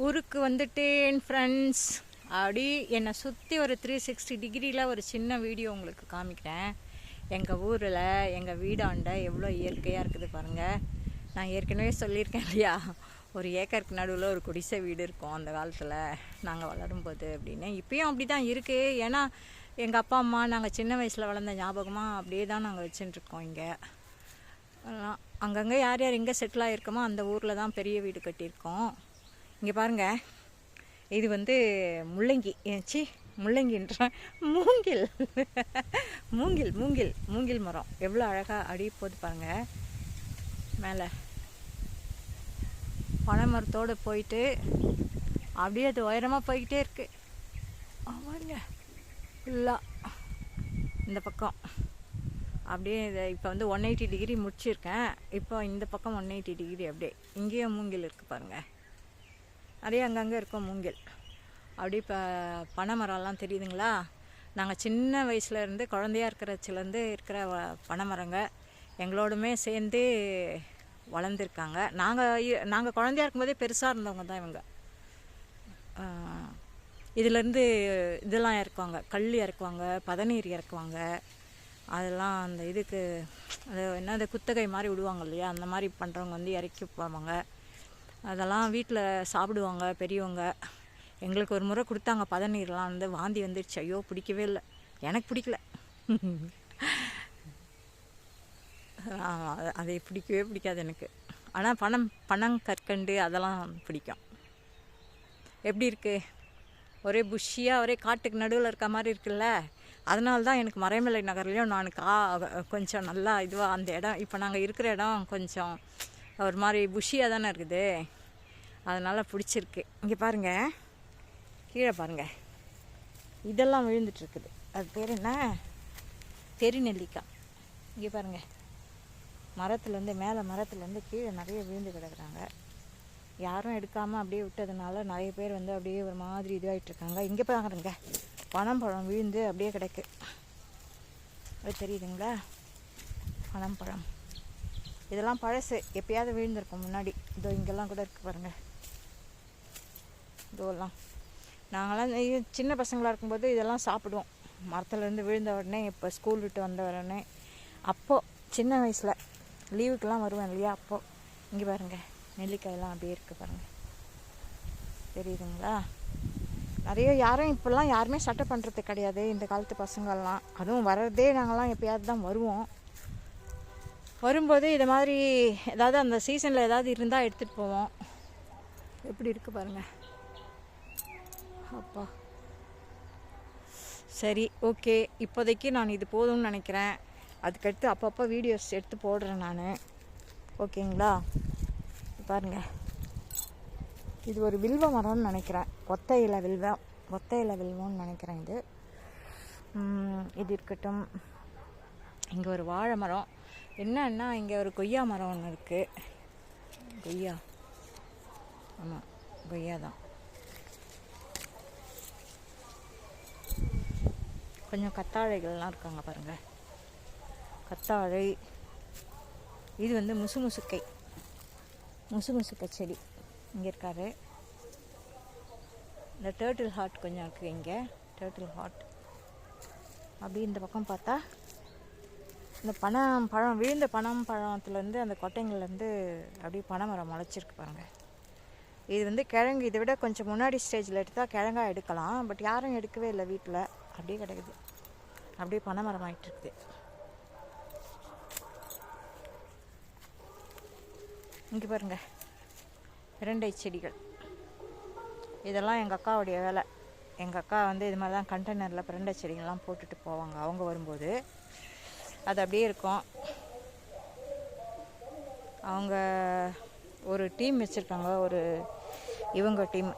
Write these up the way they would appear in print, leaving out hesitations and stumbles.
ஊருக்கு வந்துட்டேன் ஃப்ரெண்ட்ஸ். அப்படி என்னை சுற்றி ஒரு 360 டிகிரியில் ஒரு சின்ன வீடியோ உங்களுக்கு காமிக்கிறேன். எங்கள் ஊரில் எங்கள் வீடாண்ட எவ்வளோ இயற்கையாக இருக்குது பாருங்கள். நான் ஏற்கனவே சொல்லியிருக்கேன் இல்லையா, ஒரு ஏக்கருக்கு நடுவில் ஒரு குடிசை வீடு இருக்கும் அந்த காலத்தில் நாங்கள் வளரும்போது அப்படின்னு. இப்பயும் அப்படி தான் இருக்குது. ஏன்னா எங்கள் அப்பா அம்மா நாங்கள் சின்ன வயசில் வளர்ந்த ஞாபகமாக அப்படியே தான் நாங்கள் வச்சுட்டுருக்கோம். இங்கே அங்கங்கே யார் யார் எங்கே செட்டில் ஆகிருக்கோமோ அந்த ஊரில் தான் பெரிய வீடு கட்டியிருக்கோம். இங்கே பாருங்கள், இது வந்து முள்ளங்கி முள்ளங்கின்ற மூங்கில் மூங்கில் மூங்கில் மூங்கில் மரம் எவ்வளோ அழகாக அடி போது பாருங்கள். மேலே பனை மரத்தோடு போயிட்டு அப்படியே அது உயரமாக போய்கிட்டே இருக்குது. ஆமாங்க, ஃபுல்லாக இந்த பக்கம் அப்படியே இதை இப்போ வந்து 180 டிகிரி முடிச்சிருக்கேன். இப்போ இந்த பக்கம் 180 டிகிரி அப்படியே இங்கேயும் மூங்கில் இருக்குது பாருங்கள். நிறைய அங்கங்கே இருக்கும் மூங்கில். அப்படி இப்போ பனை மரம்லாம் தெரியுதுங்களா? நாங்கள் சின்ன வயசுலேருந்து குழந்தையாக இருக்கிறச்சிலேருந்து இருக்கிற பனை மரங்க எங்களோடுமே சேர்ந்து வளர்ந்துருக்காங்க. நாங்கள் குழந்தையாக இருக்கும்போதே பெருசாக இருந்தவங்க தான் இவங்க. இதிலேருந்து இதெல்லாம் இறக்குவாங்க, கல் இறக்குவாங்க, பதநீர் இறக்குவாங்க. அதெல்லாம் அந்த இதுக்கு அது என்ன குத்தகை மாதிரி விடுவாங்க இல்லையா, அந்த மாதிரி பண்ணுறவங்க வந்து இறக்கி போவாங்க. அதெல்லாம் வீட்டில் சாப்பிடுவாங்க பெரியவங்க. எங்களுக்கு ஒரு முறை கொடுத்தாங்க பதநீர்லாம், வந்து வாந்தி வந்துடுச்சு. ஐயோ, பிடிக்கவே இல்லை, எனக்கு பிடிக்கல. அதை பிடிக்கவே பிடிக்காது எனக்கு. ஆனால் பனங்கற்கண்டு அதெல்லாம் பிடிக்கும். எப்படி இருக்குது? ஒரே புஷ்ஷியாக ஒரே காட்டுக்கு நடுவில் இருக்க மாதிரி இருக்குல்ல. அதனால தான் எனக்கு மறைமலை நகர்லேயும் நான் கொஞ்சம் நல்லா இதுவாக அந்த இடம், இப்போ நாங்கள் இருக்கிற இடம் கொஞ்சம் ஒரு மாதிரி புஷ்ஷியாக தானே இருக்குது, அதனால் பிடிச்சிருக்கு. இங்கே பாருங்கள், கீழே பாருங்கள், இதெல்லாம் விழுந்துட்டுருக்குது. அது பேர் என்ன? தெரி நெல்லிக்காய். இங்கே பாருங்கள், மரத்துலேருந்து மேலே மரத்துலேருந்து கீழே நிறைய விழுந்து கிடக்குறாங்க. யாரும் எடுக்காமல் அப்படியே விட்டதுனால நிறைய பேர் வந்து அப்படியே ஒரு மாதிரி இதுவாகிட்ருக்காங்க. இங்கே பாருங்க, பனம்பழம் விழுந்து அப்படியே கிடக்கு. அது தெரியுதுங்களா? பனம்பழம் இதெல்லாம் பழசு, எப்பயாவது விழுந்திருக்கும் முன்னாடி. இதோ இங்கெல்லாம் கூட இருக்குது பாருங்கள். இதெல்லாம் நாங்களாம் சின்ன பசங்களாக இருக்கும்போது இதெல்லாம் சாப்பிடுவோம். மரத்துலேருந்து விழுந்த உடனே, இப்போ ஸ்கூல் விட்டு வந்த உடனே, அப்போது சின்ன வயசில் லீவுக்கெலாம் வருவேன் இல்லையா, அப்போது. இங்கே பாருங்கள், நெல்லிக்காயெல்லாம் அப்படியே இருக்குது பாருங்கள், தெரியுதுங்களா? நிறைய யாரும் இப்போல்லாம் யாருமே சட்டை பண்ணுறது கிடையாது இந்த காலத்து பசங்கள்லாம். அதுவும் வர்றதே நாங்கள்லாம் எப்போயாவது தான் வருவோம். வரும்போது இதை மாதிரி ஏதாவது அந்த சீசனில் ஏதாவது இருந்தால் எடுத்துகிட்டு போவோம். எப்படி இருக்குது பாருங்கள். அப்பா, சரி, ஓகே, இப்போதைக்கு நான் இது போதும்னு நினைக்கிறேன். அதுக்கடுத்து அப்பப்போ வீடியோஸ் எடுத்து போடுறேன் நான், ஓகேங்களா? பாருங்கள், இது ஒரு வில்வ மரம்னு நினைக்கிறேன். ஒத்த இலை வில்வம்னு நினைக்கிறேன். இது இருக்கட்டும். இங்கே ஒரு வாழை மரம், என்னன்னா இங்கே ஒரு கொய்யா மரம் ஒன்று இருக்குது. கொய்யா, ஆமாம், கொய்யா தான். கொஞ்சம் கத்தாழைகள்லாம் இருக்காங்க பாருங்கள், கத்தாழை. இது வந்து முசுமுசுக்கை செடி இங்கே இருக்காரு. இந்த டேர்ட்டில் ஹார்ட் கொஞ்சம் இருக்குது இங்கே, டேர்ட்டில் ஹார்ட். அப்படி இந்த பக்கம் பார்த்தா இந்த பழம் விழுந்த பழத்துலேருந்து அந்த கொட்டைங்கள்லேருந்து அப்படியே பனை மரம் முளைச்சிருக்கு பாருங்கள். இது வந்து கிழங்கு, இதை விட கொஞ்சம் முன்னாடி ஸ்டேஜில் எடுத்தால் கிழங்காக எடுக்கலாம். பட் யாரும் எடுக்கவே இல்லை வீட்டில், அப்படியே கிடக்குது, அப்படியே பனை மரம் ஆகிட்டுருக்குது. இங்கே பாருங்கள், பிரண்டை செடிகள். இதெல்லாம் எங்கள் அக்காவுடைய வேலை. எங்கள் அக்கா வந்து இது மாதிரி தான் கண்டெய்னரில் பிரண்டை செடிகள்லாம் போட்டுட்டு போவாங்க அவங்க வரும்போது. அது அப்படியே இருக்கும். அவங்க ஒரு டீம் வச்சுருக்காங்க, இவங்க டீம்,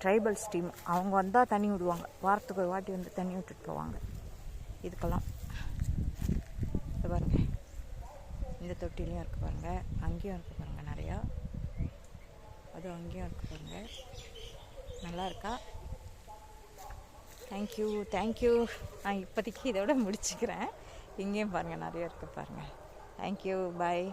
ட்ரைபல்ஸ் டீம். அவங்க வந்தால் தண்ணி விடுவாங்க, வாரத்துக்கு ஒரு வாட்டி வந்து தண்ணி விட்டுட்டு போவாங்க இதுக்கெல்லாம். இது பாருங்கள், இந்த தொட்டிலையும் இருக்குது பாருங்கள், அங்கேயும் இருக்குது பாருங்கள் நிறையா. அதுவும் அங்கேயும் இருக்குது பாருங்கள். நல்லா இருக்கா? தேங்க்யூ. நான் இப்போதைக்கு இதோட முடிச்சுக்கிறேன். இங்கேயும் பாருங்கள் நிறைய இருக்குது பாருங்கள். தேங்க்யூ, பாய்.